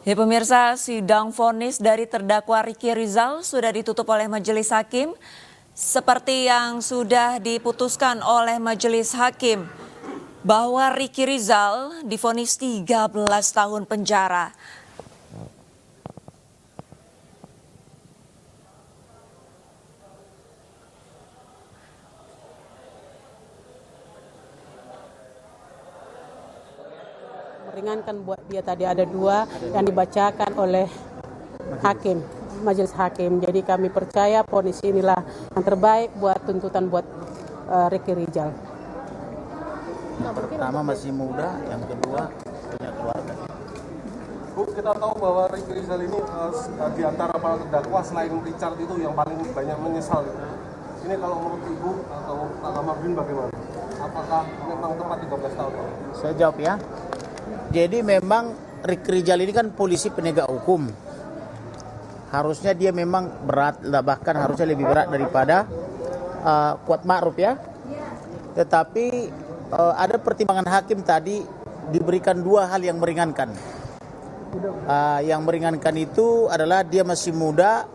Ya pemirsa, sidang vonis dari terdakwa Ricky Rizal sudah ditutup oleh majelis hakim. Seperti yang sudah diputuskan oleh majelis hakim bahwa Ricky Rizal divonis 13 tahun penjara. Meringankan buat dia tadi ada 2 yang dibacakan oleh hakim, majelis hakim. Jadi kami percaya vonis inilah yang terbaik buat tuntutan buat Ricky Rizal. Pertama masih muda, yang kedua punya keluarga. Bu, kita tahu bahwa Ricky Rizal ini di antara para terdakwa selain Richard itu yang paling banyak menyesal. Ini kalau menurut Ibu atau Pak Kamarudin bagaimana? Apakah memang tepat 13 tahun? Saya jawab ya. Jadi memang Ricky Rizal ini kan polisi penegak hukum. Harusnya dia memang berat, bahkan harusnya lebih berat daripada Kuat Ma'ruf ya. Tetapi ada pertimbangan hakim tadi diberikan 2 hal yang meringankan. Yang meringankan itu adalah dia masih muda,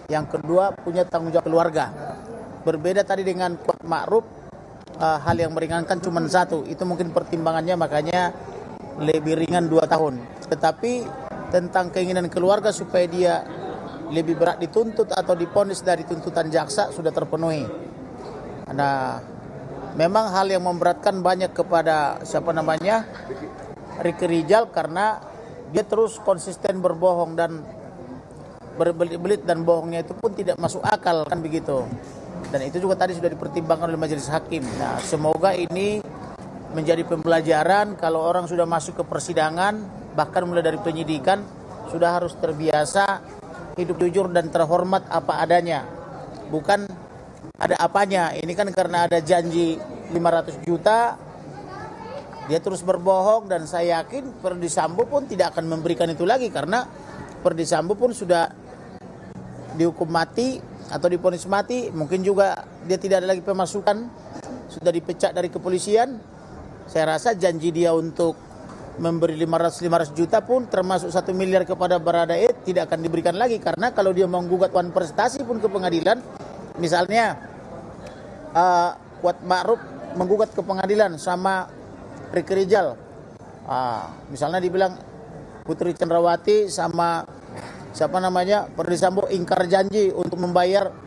yang kedua punya tanggung jawab keluarga. Berbeda tadi dengan Kuat Ma'ruf, hal yang meringankan cuma 1. Itu mungkin pertimbangannya makanya lebih ringan 2 tahun. Tetapi tentang keinginan keluarga supaya dia lebih berat dituntut atau divonis dari tuntutan jaksa sudah terpenuhi. Nah, memang hal yang memberatkan banyak kepada Ricky Rizal karena dia terus konsisten berbohong dan berbelit-belit, dan bohongnya itu pun tidak masuk akal kan begitu. Dan itu juga tadi sudah dipertimbangkan oleh majelis hakim. Nah, semoga ini menjadi pembelajaran kalau orang sudah masuk ke persidangan, bahkan mulai dari penyidikan, sudah harus terbiasa hidup jujur dan terhormat apa adanya. Bukan ada apanya. Ini kan karena ada janji 500 juta, dia terus berbohong, dan saya yakin Ferdy Sambo pun tidak akan memberikan itu lagi karena Ferdy Sambo pun sudah dihukum mati atau divonis mati. Mungkin juga dia tidak ada lagi pemasukan, sudah dipecat dari kepolisian. Saya rasa janji dia untuk memberi 500 juta pun termasuk 1 miliar kepada Baradae tidak akan diberikan lagi, karena kalau dia menggugat Wan Prestasi pun ke pengadilan, misalnya Kuat Ma'ruf menggugat ke pengadilan sama Ricky Rizal, misalnya dibilang Putri Cendrawati sama Ferdy Sambo ingkar janji untuk membayar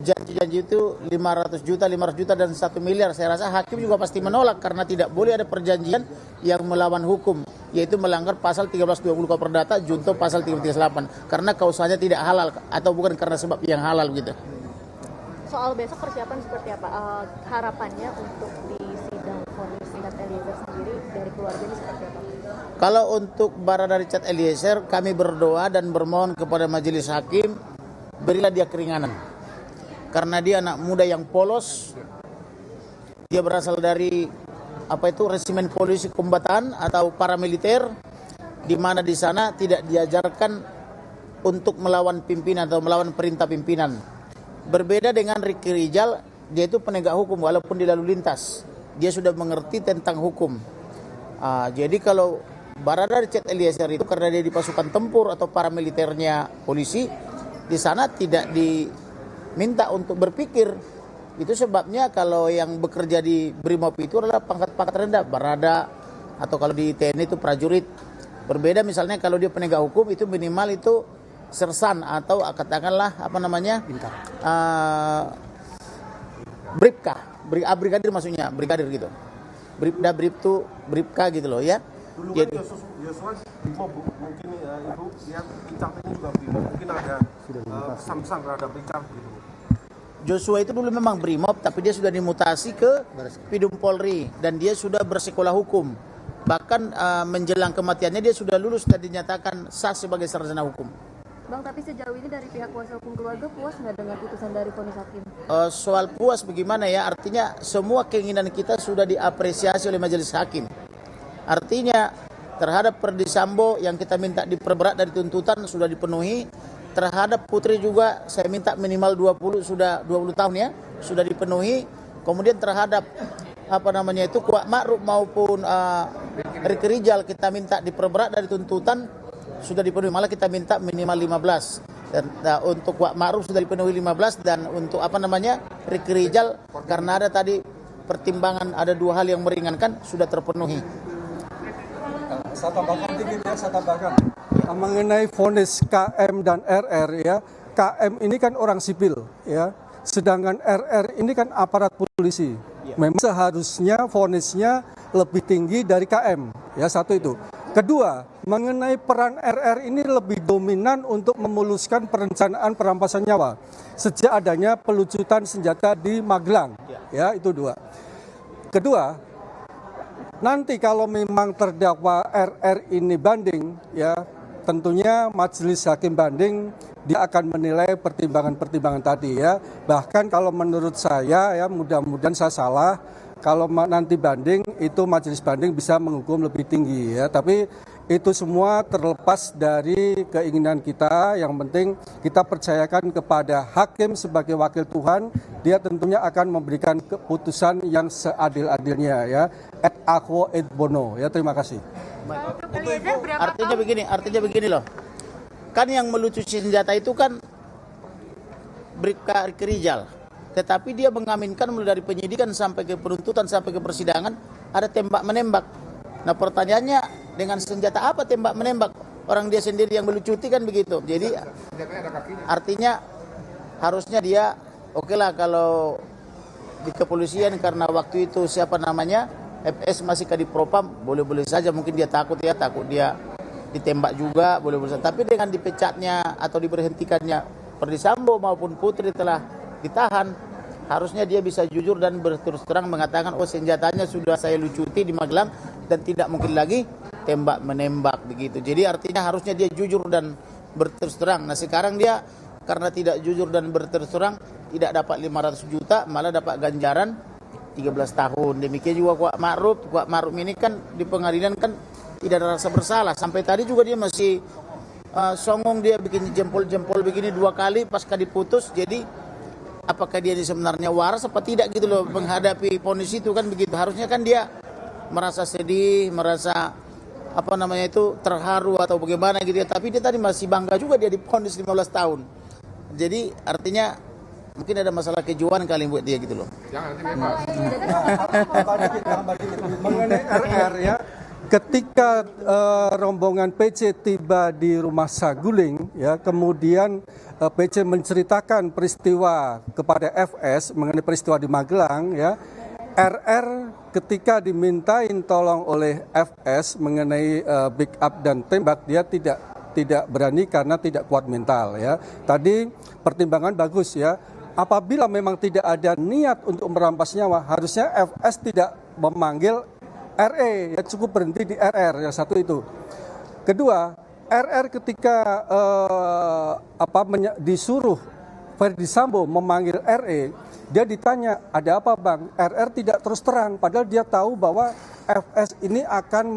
janji itu 500 juta dan 1 miliar. Saya rasa hakim juga pasti menolak karena tidak boleh ada perjanjian yang melawan hukum, yaitu melanggar pasal 1320 KUH Perdata junto pasal 338 karena kausanya tidak halal atau bukan karena sebab yang halal gitu. Soal besok persiapan seperti apa? Harapannya untuk di sidang vonis Richard Eliezer sendiri dari keluarga ini seperti apa? Kalau untuk Barada Richard Eliezer, kami berdoa dan bermohon kepada majelis hakim, berilah dia keringanan. Karena dia anak muda yang polos, dia berasal dari resimen polisi kombatan atau paramiliter, di mana di sana tidak diajarkan untuk melawan pimpinan atau melawan perintah pimpinan. Berbeda dengan Ricky Rizal, dia itu penegak hukum walaupun di lalu lintas, dia sudah mengerti tentang hukum. Jadi kalau Barada Richard Eliezer itu karena dia di pasukan tempur atau paramiliternya polisi, di sana tidak diminta untuk berpikir. Itu sebabnya kalau yang bekerja di Brimob itu adalah pangkat-pangkat rendah, Barada, atau kalau di TNI itu prajurit. Berbeda misalnya kalau dia penegak hukum itu minimal itu sersan atau katakanlah bribka, brigadir maksudnya, brigadir gitu. Bribda, bribtu, bribka gitu loh ya. Dulu kan Yosua Brimob, mungkin Ibu lihat Richard ini juga Brimob, mungkin ada pesan-pesan terhadap Richard gitu. Joshua itu dulu memang Brimob, tapi dia sudah dimutasi ke Pidum Polri dan dia sudah bersekolah hukum. Bahkan menjelang kematiannya dia sudah lulus dan dinyatakan sah sebagai sarjana hukum. Bang, tapi sejauh ini dari pihak kuasa hukum keluarga puas nggak dengan putusan dari vonis hakim? Soal puas bagaimana ya? Artinya semua keinginan kita sudah diapresiasi oleh majelis hakim. Artinya terhadap Ferdy Sambo yang kita minta diperberat dari tuntutan sudah dipenuhi. Terhadap Putri juga saya minta minimal 20 tahun ya, sudah dipenuhi. Kemudian terhadap Kuat Ma'ruf maupun Ricky Rizal kita minta diperberat dari tuntutan sudah dipenuhi, malah kita minta minimal 15. Dan untuk Wak Ma'ruf sudah dipenuhi 15, dan untuk Ricky Rizal karena ada tadi pertimbangan ada 2 hal yang meringankan sudah terpenuhi. Saya tambahkan mengenai vonis KM dan RR ya. KM ini kan orang sipil ya. Sedangkan RR ini kan aparat polisi. Memang seharusnya vonisnya lebih tinggi dari KM. Ya, satu itu. Kedua, mengenai peran RR ini lebih dominan untuk memuluskan perencanaan perampasan nyawa sejak adanya pelucutan senjata di Magelang. Ya, itu 2. Kedua, nanti kalau memang terdakwa RR ini banding, ya tentunya majelis hakim banding dia akan menilai pertimbangan-pertimbangan tadi ya. Bahkan kalau menurut saya ya, mudah-mudahan saya salah, kalau nanti banding itu majelis banding bisa menghukum lebih tinggi ya. Tapi itu semua terlepas dari keinginan kita. Yang penting kita percayakan kepada hakim sebagai wakil Tuhan. Dia tentunya akan memberikan keputusan yang seadil-adilnya ya. Et aquo et bono ya. Terima kasih. Artinya begini loh. Kan yang melucuti senjata itu kan Bribka Ricky Rizal. Tetapi dia mengaminkan mulai dari penyidikan sampai ke penuntutan sampai ke persidangan ada tembak menembak. Nah pertanyaannya, dengan senjata apa tembak menembak? Orang dia sendiri yang melucuti kan begitu. Jadi artinya harusnya dia oke lah kalau di kepolisian karena waktu itu FS masih kadipropam, boleh-boleh saja mungkin dia takut dia ditembak juga, boleh-boleh saja. Tapi dengan dipecatnya atau diberhentikannya Ferdy Sambo maupun Putri telah ditahan, harusnya dia bisa jujur dan berterus terang mengatakan senjatanya sudah saya lucuti di Magelang dan tidak mungkin lagi tembak menembak begitu. Jadi artinya harusnya dia jujur dan berterus terang. Nah sekarang dia karena tidak jujur dan berterus terang tidak dapat 500 juta, malah dapat ganjaran 13 tahun. Demikian juga Wak Ma'ruf ini kan di pengadilan kan tidak ada rasa bersalah. Sampai tadi juga dia masih songong, dia bikin jempol-jempol begini 2 kali pasca diputus. Jadi apakah dia sebenarnya waras apa tidak gitu loh menghadapi vonis itu kan begitu. Harusnya kan dia merasa sedih, merasa terharu atau bagaimana gitu ya. Tapi dia tadi masih bangga juga dia divonis 15 tahun. Jadi artinya mungkin ada masalah kejiwaan kali buat dia gitu loh. Mengenai RR ya, ketika rombongan PC tiba di rumah Saguling ya, kemudian PC menceritakan peristiwa kepada FS mengenai peristiwa di Magelang ya. RR ketika dimintain tolong oleh FS mengenai backup dan tembak, dia tidak berani karena tidak kuat mental ya. Tadi pertimbangan bagus ya. Apabila memang tidak ada niat untuk merampas nyawa, harusnya FS tidak memanggil RE, ya cukup berhenti di RR, ya satu itu. Kedua, RR ketika disuruh Ferdy Sambo memanggil RE, dia ditanya, ada apa bang? RR tidak terus terang, padahal dia tahu bahwa FS ini akan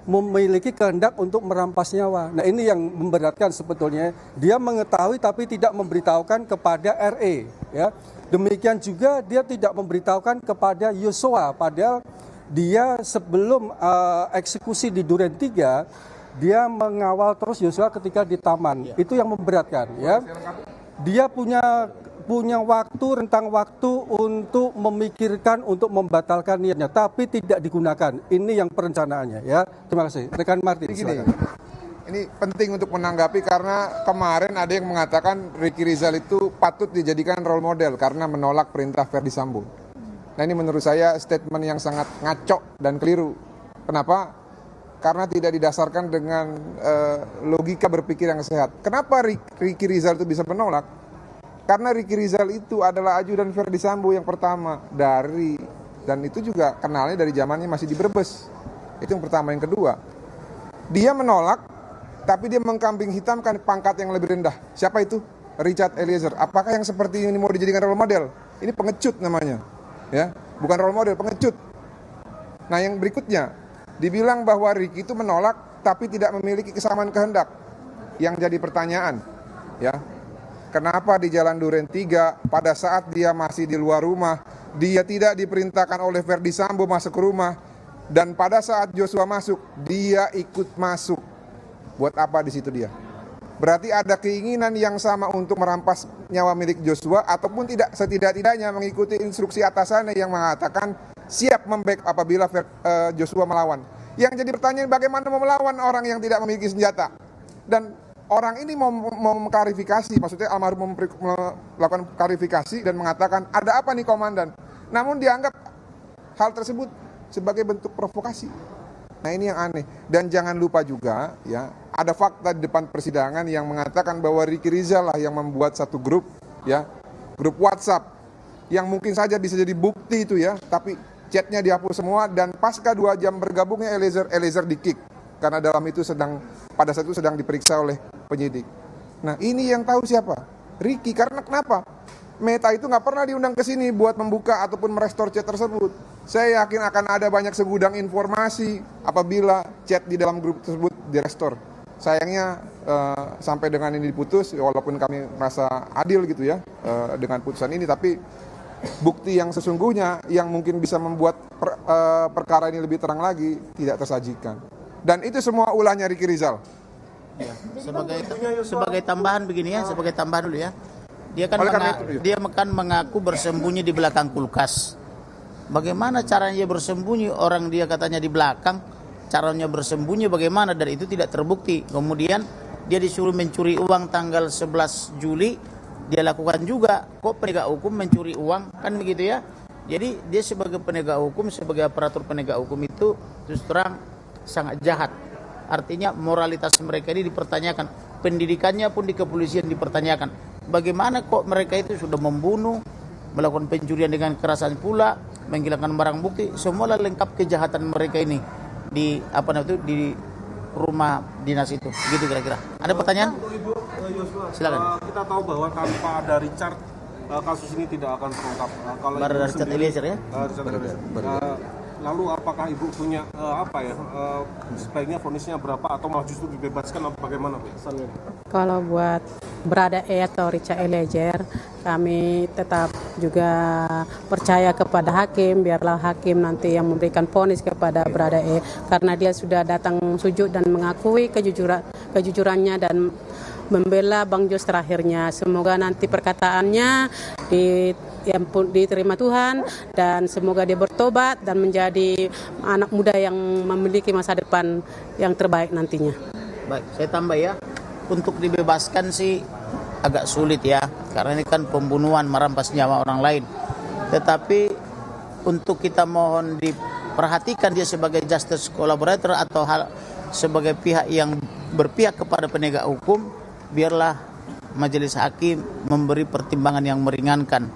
memiliki kehendak untuk merampas nyawa. Nah ini yang memberatkan sebetulnya. Dia mengetahui tapi tidak memberitahukan kepada RE. Ya. Demikian juga dia tidak memberitahukan kepada Yosua, padahal dia sebelum eksekusi di Duren 3, dia mengawal terus Yosua ketika di taman. Itu yang memberatkan. Ya. Dia punya rentang waktu untuk memikirkan, untuk membatalkan niatnya, tapi tidak digunakan. Ini yang perencanaannya ya. Terima kasih. Rekan Martin, silakan. Ini penting untuk menanggapi karena kemarin ada yang mengatakan Ricky Rizal itu patut dijadikan role model karena menolak perintah Ferdy Sambo. Nah ini menurut saya statement yang sangat ngaco dan keliru. Kenapa? Karena tidak didasarkan dengan logika berpikir yang sehat. Kenapa Ricky Rizal itu bisa menolak? Karena Ricky Rizal itu adalah ajudan Ferdy Sambo yang pertama dan itu juga kenalnya dari zamannya masih di Brebes. Itu yang pertama. Yang kedua, dia menolak tapi dia mengkambing hitamkan pangkat yang lebih rendah. Siapa itu? Richard Eliezer. Apakah yang seperti ini mau dijadikan role model? Ini pengecut namanya. Ya, bukan role model, pengecut. Nah, yang berikutnya, dibilang bahwa Ricky itu menolak tapi tidak memiliki kesamaan kehendak. Yang jadi pertanyaan, ya. Kenapa di Jalan Duren 3 pada saat dia masih di luar rumah, dia tidak diperintahkan oleh Ferdy Sambo masuk ke rumah, dan pada saat Joshua masuk, dia ikut masuk. Buat apa di situ dia? Berarti ada keinginan yang sama untuk merampas nyawa milik Joshua ataupun tidak, setidak-tidaknya mengikuti instruksi atasannya yang mengatakan siap membackup apabila Joshua melawan. Yang jadi pertanyaan, bagaimana mau melawan orang yang tidak memiliki senjata? Dan orang ini mau mengklarifikasi, maksudnya almarhum melakukan klarifikasi dan mengatakan ada apa nih komandan? Namun dianggap hal tersebut sebagai bentuk provokasi. Nah ini yang aneh. Dan jangan lupa juga ya, ada fakta di depan persidangan yang mengatakan bahwa Ricky Rizal lah yang membuat satu grup ya, grup WhatsApp yang mungkin saja bisa jadi bukti itu ya, tapi chatnya dihapus semua dan pasca 2 jam bergabungnya Eliezer di-kick karena dalam itu pada saat itu sedang diperiksa oleh penyidik. Nah ini yang tahu siapa? Ricky. Karena kenapa? Meta itu nggak pernah diundang ke sini buat membuka ataupun merestore chat tersebut. Saya yakin akan ada banyak segudang informasi apabila chat di dalam grup tersebut direstore. Sayangnya sampai dengan ini diputus, walaupun kami merasa adil gitu ya dengan putusan ini, tapi bukti yang sesungguhnya yang mungkin bisa membuat perkara ini lebih terang lagi tidak tersajikan. Dan itu semua ulahnya Ricky Rizal. Ya, sebagai tambahan begini ya, sebagai tambahan dulu ya. Dia kan mengaku bersembunyi di belakang kulkas. Bagaimana caranya dia bersembunyi? Orang dia katanya di belakang, caranya bersembunyi bagaimana? Dan itu tidak terbukti. Kemudian dia disuruh mencuri uang tanggal 11 Juli, dia lakukan juga. Kok penegak hukum mencuri uang? Kan begitu ya. Jadi dia sebagai penegak hukum, sebagai aparatur penegak hukum itu terus terang sangat jahat. Artinya moralitas mereka ini dipertanyakan. Pendidikannya pun di kepolisian dipertanyakan. Bagaimana kok mereka itu sudah membunuh, melakukan pencurian dengan kekerasan pula, menghilangkan barang bukti, semua lengkap kejahatan mereka ini di di rumah dinas itu. Gitu kira-kira. Ada pertanyaan? Ibu Joshua, silakan. Kita tahu bahwa tanpa ada Richard kasus ini tidak akan terungkap. Kalau Baru dari Richard Eliezer ya? Richard Eliezer. Lalu apakah ibu punya sebaiknya vonisnya berapa atau malah justru dibebaskan atau bagaimana pesannya? Kalau buat Brada E atau Richard Eliezer, kami tetap juga percaya kepada hakim, biarlah hakim nanti yang memberikan vonis kepada Brada E, karena dia sudah datang sujud dan mengakui kejujurannya dan membela Bang Jos terakhirnya. Semoga nanti perkataannya diterima Tuhan dan semoga dia bertobat dan menjadi anak muda yang memiliki masa depan yang terbaik nantinya. Baik, saya tambah ya. Untuk dibebaskan sih agak sulit ya, karena ini kan pembunuhan, merampas nyawa orang lain. Tetapi untuk kita mohon diperhatikan dia sebagai justice collaborator atau sebagai pihak yang berpihak kepada penegak hukum, biarlah majelis hakim memberi pertimbangan yang meringankan.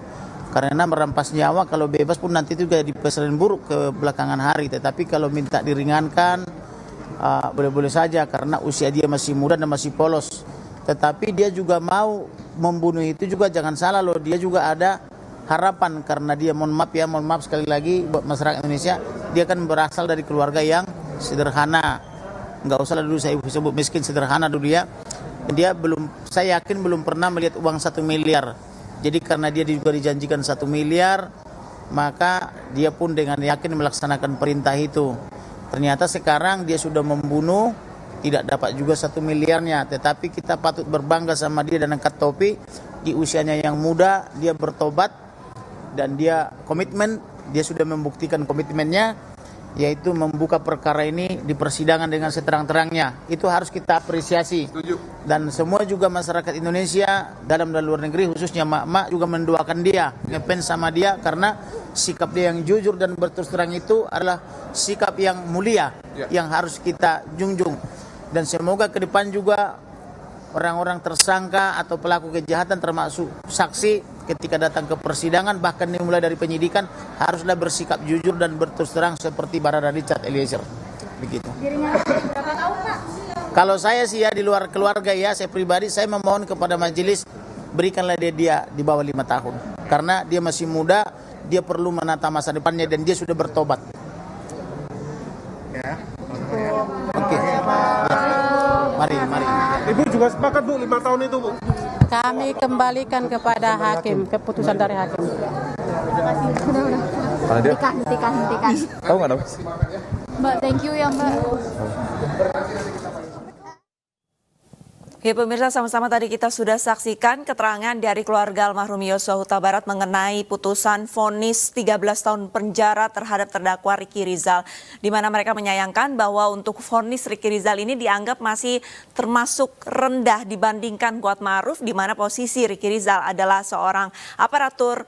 Karena merampas nyawa kalau bebas pun nanti juga diperselain buruk ke belakangan hari. Tetapi kalau minta diringankan, boleh-boleh saja karena usia dia masih muda dan masih polos. Tetapi dia juga mau membunuh itu juga jangan salah loh. Dia juga ada harapan karena dia mohon maaf sekali lagi buat masyarakat Indonesia. Dia kan berasal dari keluarga yang sederhana. Enggak usah dulu saya sebut miskin, sederhana dulu ya. Saya yakin belum pernah melihat uang 1 miliar. Jadi karena dia juga dijanjikan 1 miliar, maka dia pun dengan yakin melaksanakan perintah itu. Ternyata sekarang dia sudah membunuh, tidak dapat juga 1 miliarnya. Tetapi kita patut berbangga sama dia dan angkat topi. Di usianya yang muda, dia bertobat dan dia komitmen. Dia sudah membuktikan komitmennya, yaitu membuka perkara ini di persidangan dengan seterang-terangnya. Itu harus kita apresiasi. Dan semua juga masyarakat Indonesia dalam dan luar negeri, khususnya mak-mak juga mendoakan dia, ngefans sama dia karena sikap dia yang jujur dan berterus terang itu adalah sikap yang mulia yang harus kita junjung. Dan semoga ke depan juga orang-orang tersangka atau pelaku kejahatan termasuk saksi ketika datang ke persidangan bahkan dimulai dari penyidikan haruslah bersikap jujur dan berterus terang seperti Barada Richard Eliezer. Begitu. Berapa tahun, Pak? Kalau saya sih ya di luar keluarga ya, saya pribadi saya memohon kepada majelis berikanlah dia di bawah 5 tahun. Karena dia masih muda, dia perlu menata masa depannya dan dia sudah bertobat. Ya. Oke. Ya. Mari. Ibu juga sepakat Bu 5 tahun itu Bu? Kami kembalikan kepada hakim, keputusan dari hakim. Hentikan. Tahu nggak, Mbak, thank you ya Mbak. Ya pemirsa, sama-sama tadi kita sudah saksikan keterangan dari keluarga almarhum Yosua Huta Barat mengenai putusan vonis 13 tahun penjara terhadap terdakwa Ricky Rizal. Di mana mereka menyayangkan bahwa untuk vonis Ricky Rizal ini dianggap masih termasuk rendah dibandingkan Kuatmaruf, di mana posisi Ricky Rizal adalah seorang aparatur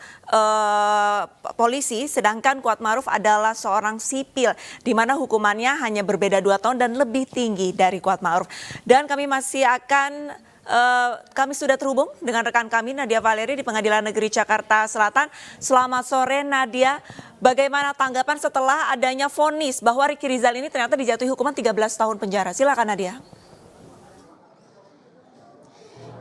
polisi, sedangkan Kuatmaruf adalah seorang sipil, di mana hukumannya hanya berbeda 2 tahun dan lebih tinggi dari Kuatmaruf. Dan kami masih kami sudah terhubung dengan rekan kami Nadia Valeri di Pengadilan Negeri Jakarta Selatan. Selamat sore Nadia, bagaimana tanggapan setelah adanya vonis bahwa Ricky Rizal ini ternyata dijatuhi hukuman 13 tahun penjara? Silakan Nadia.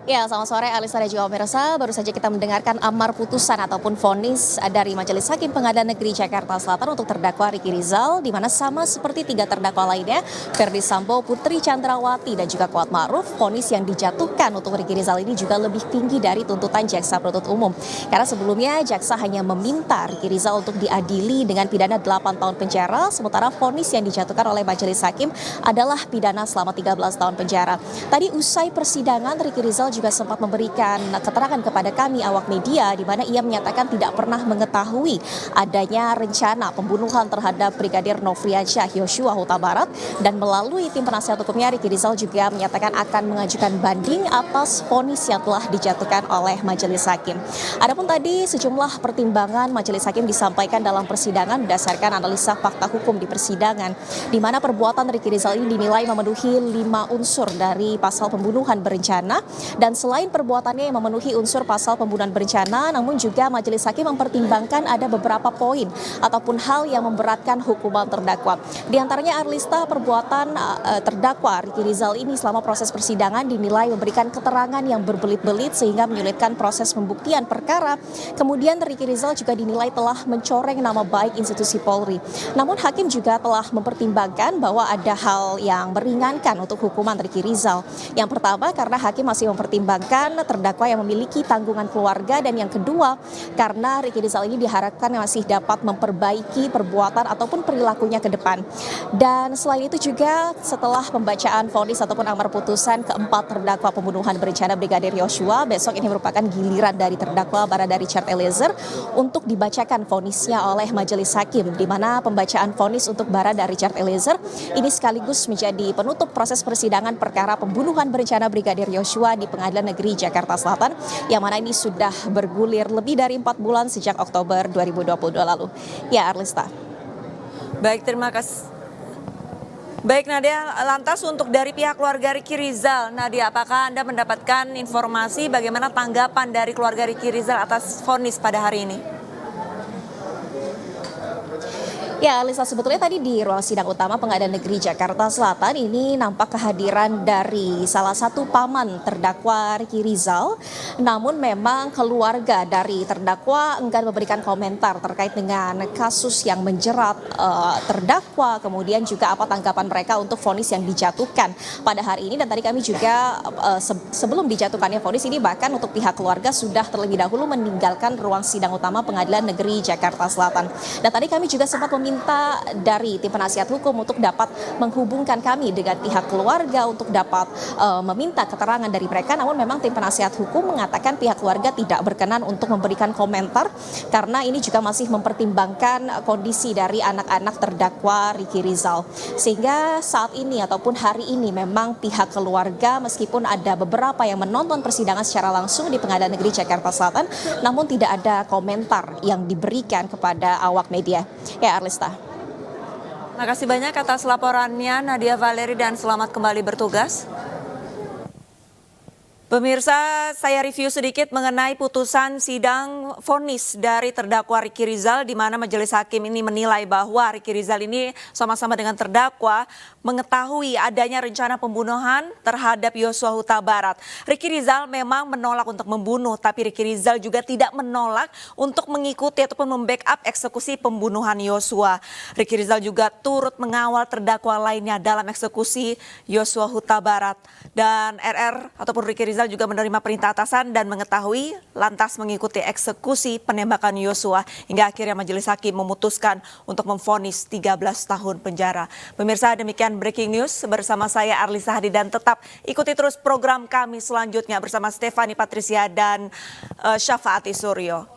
Ya, selamat sore Alisa dan juga pemirsa. Baru saja kita mendengarkan amar putusan ataupun vonis dari Majelis Hakim Pengadilan Negeri Jakarta Selatan untuk terdakwa Ricky Rizal, di mana sama seperti 3 terdakwa lainnya, Ferdi Sambo, Putri Chandrawati, dan juga Kuatmaruf, vonis yang dijatuhkan untuk Ricky Rizal ini juga lebih tinggi dari tuntutan jaksa penuntut umum. Karena sebelumnya jaksa hanya meminta Ricky Rizal untuk diadili dengan pidana 8 tahun penjara, sementara vonis yang dijatuhkan oleh Majelis Hakim adalah pidana selama 13 tahun penjara. Tadi usai persidangan, Ricky Rizal juga sempat memberikan keterangan kepada kami awak media, di mana ia menyatakan tidak pernah mengetahui adanya rencana pembunuhan terhadap Brigadir Nofriansyah Yosua Huta Barat, dan melalui tim penasihat hukumnya Ricky Rizal juga menyatakan akan mengajukan banding atas vonis yang telah dijatuhkan oleh Majelis Hakim. Adapun tadi sejumlah pertimbangan Majelis Hakim disampaikan dalam persidangan berdasarkan analisa fakta hukum di persidangan, di mana perbuatan Ricky Rizal ini dinilai memenuhi 5 unsur dari pasal pembunuhan berencana. Dan selain perbuatannya yang memenuhi unsur pasal pembunuhan berencana, namun juga Majelis Hakim mempertimbangkan ada beberapa poin ataupun hal yang memberatkan hukuman terdakwa. Di antaranya Arlista, perbuatan terdakwa Ricky Rizal ini selama proses persidangan dinilai memberikan keterangan yang berbelit-belit sehingga menyulitkan proses pembuktian perkara. Kemudian Ricky Rizal juga dinilai telah mencoreng nama baik institusi Polri. Namun Hakim juga telah mempertimbangkan bahwa ada hal yang meringankan untuk hukuman Ricky Rizal. Yang pertama, karena Hakim masih mempertimbangkan terdakwa yang memiliki tanggungan keluarga, dan yang kedua karena Ricky Rizal ini diharapkan masih dapat memperbaiki perbuatan ataupun perilakunya ke depan. Dan selain itu juga setelah pembacaan vonis ataupun amar putusan keempat terdakwa pembunuhan berencana Brigadir Yosua, besok ini merupakan giliran dari terdakwa Barada Richard Eliezer untuk dibacakan vonisnya oleh Majelis Hakim, di mana pembacaan vonis untuk Barada Richard Eliezer ini sekaligus menjadi penutup proses persidangan perkara pembunuhan berencana Brigadir Yosua di Pengadilan Negeri Jakarta Selatan, yang mana ini sudah bergulir lebih dari 4 bulan sejak Oktober 2022 lalu. Ya, Arlista. Baik, terima kasih. Baik Nadia, lantas untuk dari pihak keluarga Ricky Rizal, Nadia, apakah Anda mendapatkan informasi bagaimana tanggapan dari keluarga Ricky Rizal atas vonis pada hari ini? Ya, Alisa, sebetulnya tadi di ruang sidang utama Pengadilan Negeri Jakarta Selatan ini nampak kehadiran dari salah satu paman terdakwa Ricky Rizal. Namun memang keluarga dari terdakwa enggan memberikan komentar terkait dengan kasus yang menjerat terdakwa, kemudian juga apa tanggapan mereka untuk vonis yang dijatuhkan pada hari ini. Dan tadi kami juga sebelum dijatuhkannya vonis ini, bahkan untuk pihak keluarga sudah terlebih dahulu meninggalkan ruang sidang utama Pengadilan Negeri Jakarta Selatan. Dan tadi kami juga sempat meminta dari tim penasihat hukum untuk dapat menghubungkan kami dengan pihak keluarga untuk dapat meminta keterangan dari mereka. Namun memang tim penasihat hukum mengatakan pihak keluarga tidak berkenan untuk memberikan komentar karena ini juga masih mempertimbangkan kondisi dari anak-anak terdakwa Ricky Rizal. Sehingga saat ini ataupun hari ini memang pihak keluarga, meskipun ada beberapa yang menonton persidangan secara langsung di Pengadilan Negeri Jakarta Selatan, namun tidak ada komentar yang diberikan kepada awak media. Ya, Arlista. Terima kasih banyak atas laporannya Nadia Valeri dan selamat kembali bertugas. Pemirsa, saya review sedikit mengenai putusan sidang vonis dari terdakwa Ricky Rizal, di mana Majelis Hakim ini menilai bahwa Ricky Rizal ini sama-sama dengan terdakwa mengetahui adanya rencana pembunuhan terhadap Yosua Huta Barat. Ricky Rizal memang menolak untuk membunuh, tapi Ricky Rizal juga tidak menolak untuk mengikuti ataupun membackup eksekusi pembunuhan Yosua. Ricky Rizal juga turut mengawal terdakwa lainnya dalam eksekusi Yosua Huta Barat. Dan RR ataupun Ricky Rizal Rizal juga menerima perintah atasan dan mengetahui lantas mengikuti eksekusi penembakan Yosua hingga akhirnya majelis hakim memutuskan untuk memvonis 13 tahun penjara. Pemirsa, demikian breaking news bersama saya Arlisa Hadi dan tetap ikuti terus program kami selanjutnya bersama Stefani Patricia dan Syafaati Suryo.